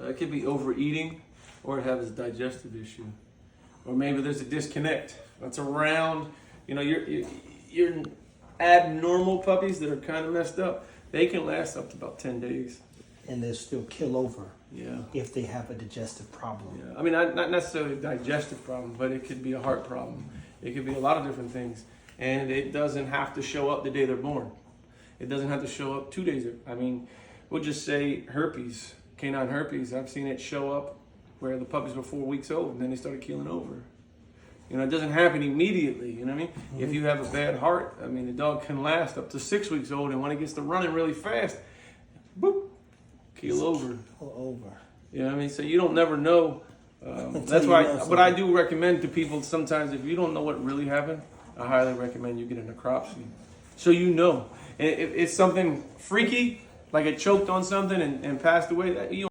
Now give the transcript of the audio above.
It could be overeating, or it has a digestive issue, or maybe there's a disconnect. That's around, you're abnormal puppies that are kind of messed up. They can last up to about 10 days. And they'll still kill over Yeah. if they have a digestive problem. Yeah. I mean, not necessarily a digestive problem, but it could be a heart problem. It could be a lot of different things. And it doesn't have to show up the day they're born. It doesn't have to show up 2 days. I mean, we'll just say herpes, canine herpes. I've seen it show up where the puppies were 4 weeks old and then they started keeling over. It doesn't happen immediately, you know what I mean? Mm-hmm. If you have a bad heart, I mean, the dog can last up to 6 weeks old, and when it gets to running really fast, boop, keel over. You know what I mean? So you don't never know. That's why what I do recommend to people sometimes, if you don't know what really happened, I highly recommend you get a necropsy. So you know. If it's something freaky, like it choked on something and passed away, you